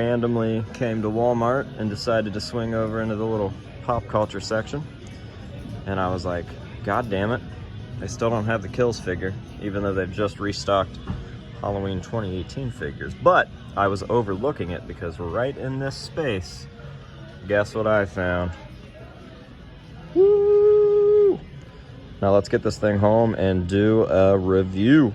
randomly came to Walmart and decided to swing over into the little pop culture section. And I was like, God damn it, they still don't have the Kills figure, even though they've just restocked Halloween 2018 figures. But I was overlooking it because right in this space, guess what I found? Woo! Now let's get this thing home and do a review.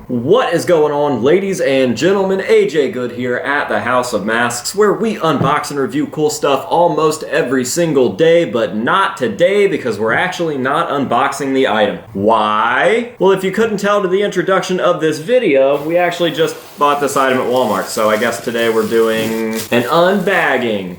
What is going on, ladies and gentlemen? AJ Good here at the House of Masks, where we unbox and review cool stuff almost every single day, but not today because we're actually not unboxing the item. Why? Well, if you couldn't tell to the introduction of this video, we actually just bought this item at Walmart, so I guess today we're doing an unbagging.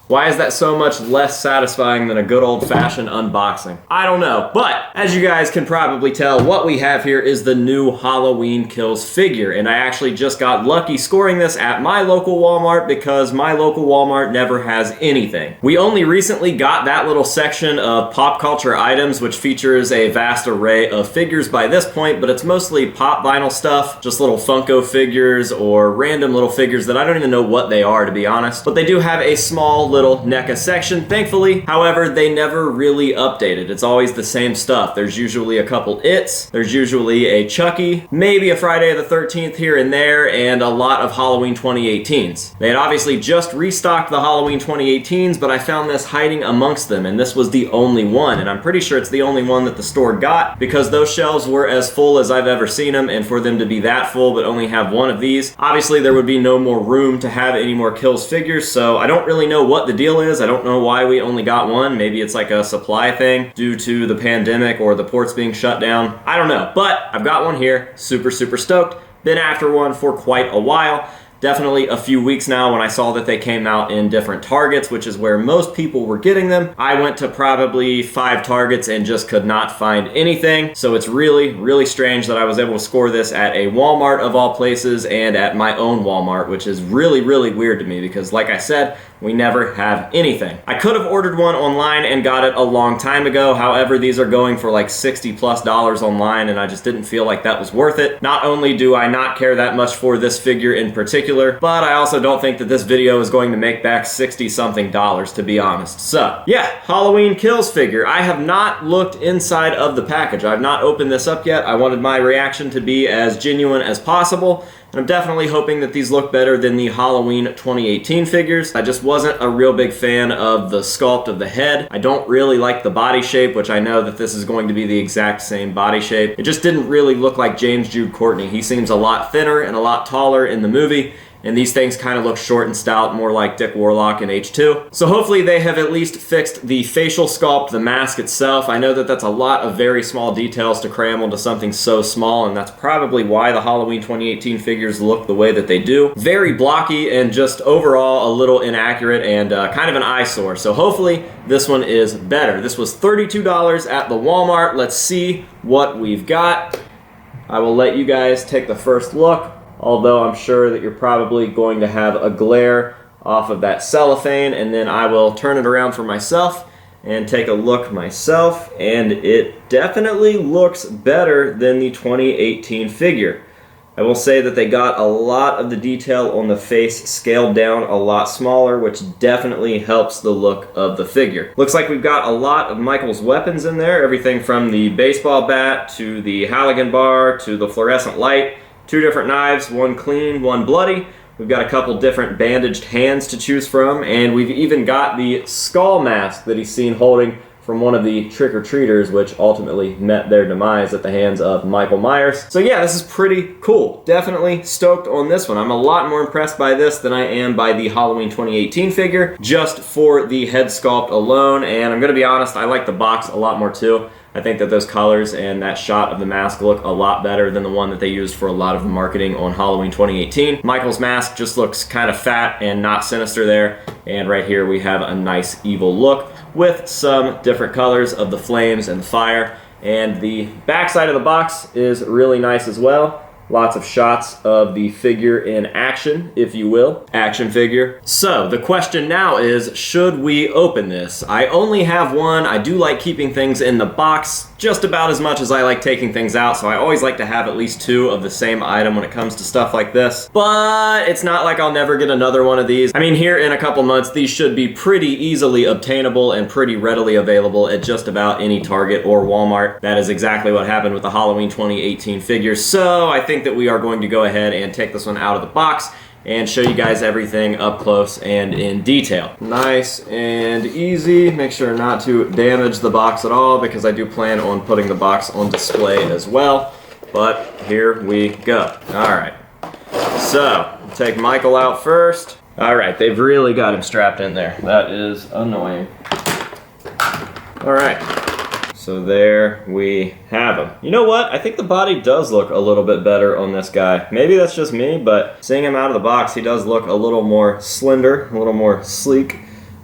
Why is that so much less satisfying than a good old-fashioned unboxing? I don't know, but as you guys can probably tell, what we have here is the new Halloween Kills figure, and I actually just got lucky scoring this at my local Walmart because my local Walmart never has anything. We only recently got that little section of pop culture items, which features a vast array of figures by this point, but it's mostly pop vinyl stuff, just little Funko figures or random little figures that I don't even know what they are, to be honest. But they do have a small little NECA section, thankfully. However, they never really updated. It's always the same stuff. There's usually a couple It's, there's usually a Chucky, maybe a Friday the 13th here and there, and a lot of Halloween 2018s. They had obviously just restocked the Halloween 2018s, but I found this hiding amongst them, and this was the only one, and I'm pretty sure it's the only one that the store got, because those shelves were as full as I've ever seen them, and for them to be that full but only have one of these, obviously there would be no more room to have any more Kills figures, so I don't really know what the deal is. I don't know why we only got one. Maybe it's like a supply thing due to the pandemic or the ports being shut down. I don't know, but I've got one here. Super stoked. Been after one for quite a while. Definitely a few weeks now when I saw that they came out in different Targets, which is where most people were getting them. I went to probably 5 Targets and just could not find anything. So it's really strange that I was able to score this at a Walmart of all places and at my own Walmart, which is really weird to me because, like I said, we never have anything. I could have ordered one online and got it a long time ago. However, these are going for like $60+ online, and I just didn't feel like that was worth it. Not only do I not care that much for this figure in particular, but I also don't think that this video is going to make back $60-something, to be honest. So, yeah, Halloween Kills figure. I have not looked inside of the package. I've not opened this up yet. I wanted my reaction to be as genuine as possible. And I'm definitely hoping that these look better than the Halloween 2018 figures. I just wasn't a real big fan of the sculpt of the head. I don't really like the body shape, which I know that this is going to be the exact same body shape. It just didn't really look like James Jude Courtney. He seems a lot thinner and a lot taller in the movie. And these things kind of look short and stout, more like Dick Warlock in H2. So hopefully they have at least fixed the facial sculpt, the mask itself. I know that that's a lot of very small details to cram onto something so small, and that's probably why the Halloween 2018 figures look the way that they do. Very blocky and just overall a little inaccurate and kind of an eyesore. So hopefully this one is better. This was $32 at the Walmart. Let's see what we've got. I will let you guys take the first look. Although I'm sure that you're probably going to have a glare off of that cellophane, and then I will turn it around for myself and take a look myself, and it definitely looks better than the 2018 figure. I will say that they got a lot of the detail on the face scaled down a lot smaller, which definitely helps the look of the figure. Looks like we've got a lot of Michael's weapons in there, everything from the baseball bat to the Halligan bar to the fluorescent light. 2 different knives, one clean, one bloody. We've got a couple different bandaged hands to choose from, and we've even got the skull mask that he's seen holding from one of the trick-or-treaters, which ultimately met their demise at the hands of Michael Myers. So yeah, this is pretty cool. Definitely stoked on this one. I'm a lot more impressed by this than I am by the Halloween 2018 figure, just for the head sculpt alone, and I'm gonna be honest, I like the box a lot more too. I think that those colors and that shot of the mask look a lot better than the one that they used for a lot of the marketing on Halloween 2018. Michael's mask just looks kind of fat and not sinister there. And right here we have a nice evil look with some different colors of the flames and the fire. And the back side of the box is really nice as well. Lots of shots of the figure in action, if you will. Action figure. So, the question now is, should we open this? I only have one. I do like keeping things in the box just about as much as I like taking things out, so I always like to have at least 2 of the same item when it comes to stuff like this. But it's not like I'll never get another one of these. I mean, here in a couple months, these should be pretty easily obtainable and pretty readily available at just about any Target or Walmart. That is exactly what happened with the Halloween 2018 figures. So, I think that we are going to go ahead and take this one out of the box and show you guys everything up close and in detail. Nice and easy. Make sure not to damage the box at all because I do plan on putting the box on display as well. But here we go. All right. So, take Michael out first. All right, they've really got him strapped in there. That is annoying. All right. So there we have him. You know what? I think the body does look a little bit better on this guy. Maybe that's just me, but seeing him out of the box, he does look a little more slender, a little more sleek,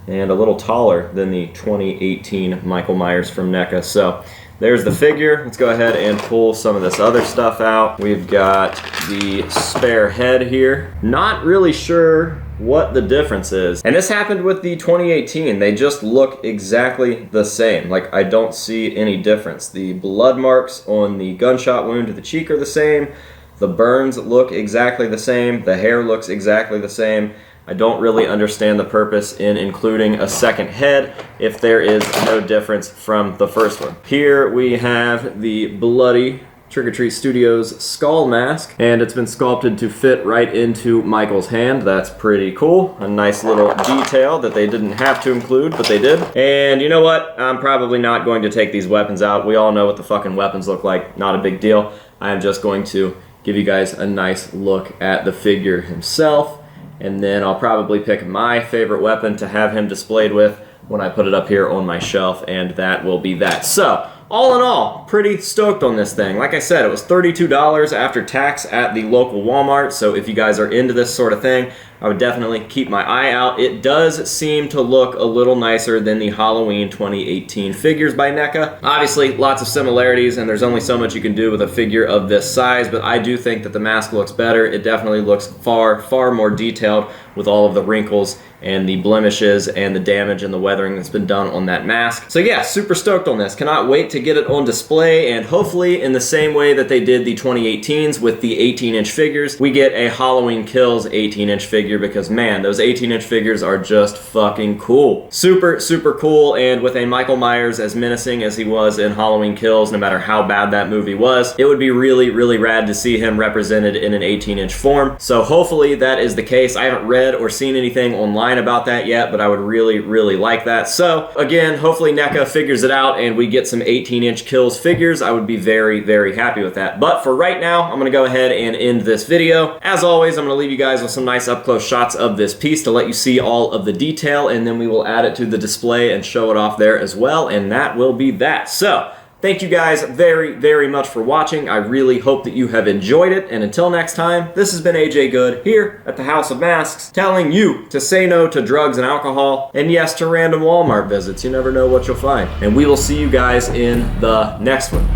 and a little taller than the 2018 Michael Myers from NECA. So there's the figure. Let's go ahead and pull some of this other stuff out. We've got the spare head here. Not really sure what the difference is. And this happened with the 2018. They just look exactly the same. Like, I don't see any difference. The blood marks on the gunshot wound to the cheek are the same. The burns look exactly the same. The hair looks exactly the same. I don't really understand the purpose in including a second head if there is no difference from the first one. Here we have the bloody Trick or Treat Studios skull mask, and it's been sculpted to fit right into Michael's hand. That's pretty cool. A nice little detail that they didn't have to include, but they did. And you know what? I'm probably not going to take these weapons out. We all know what the fucking weapons look like. Not a big deal. I am just going to give you guys a nice look at the figure himself, and then I'll probably pick my favorite weapon to have him displayed with when I put it up here on my shelf, and that will be that. So, all in all, pretty stoked on this thing. Like I said, it was $32 after tax at the local Walmart, so if you guys are into this sort of thing, I would definitely keep my eye out. It does seem to look a little nicer than the Halloween 2018 figures by NECA. Obviously, lots of similarities, and there's only so much you can do with a figure of this size, but I do think that the mask looks better. It definitely looks far, far more detailed with all of the wrinkles and the blemishes and the damage and the weathering that's been done on that mask. So yeah, super stoked on this. Cannot wait to get it on display, and hopefully in the same way that they did the 2018s with the 18-inch figures, we get a Halloween Kills 18-inch figure, because man, those 18-inch figures are just fucking cool. Super, super cool, and with a Michael Myers as menacing as he was in Halloween Kills, no matter how bad that movie was, it would be really, really rad to see him represented in an 18-inch form. So hopefully that is the case. I haven't read or seen anything online about that yet, but I would really, really like that. So again, hopefully NECA figures it out and we get some 18-inch Kills figures. I would be very, very happy with that. But for right now, I'm gonna go ahead and end this video. As always, I'm gonna leave you guys with some nice up-close shots of this piece to let you see all of the detail, and then we will add it to the display and show it off there as well, and that will be that. So thank you guys very, very much for watching. I really hope that you have enjoyed it, and until next time, this has been AJ Good here at the House of Masks, telling you to say no to drugs and alcohol, and yes to random Walmart visits. You never know what you'll find. And we will see you guys in the next one.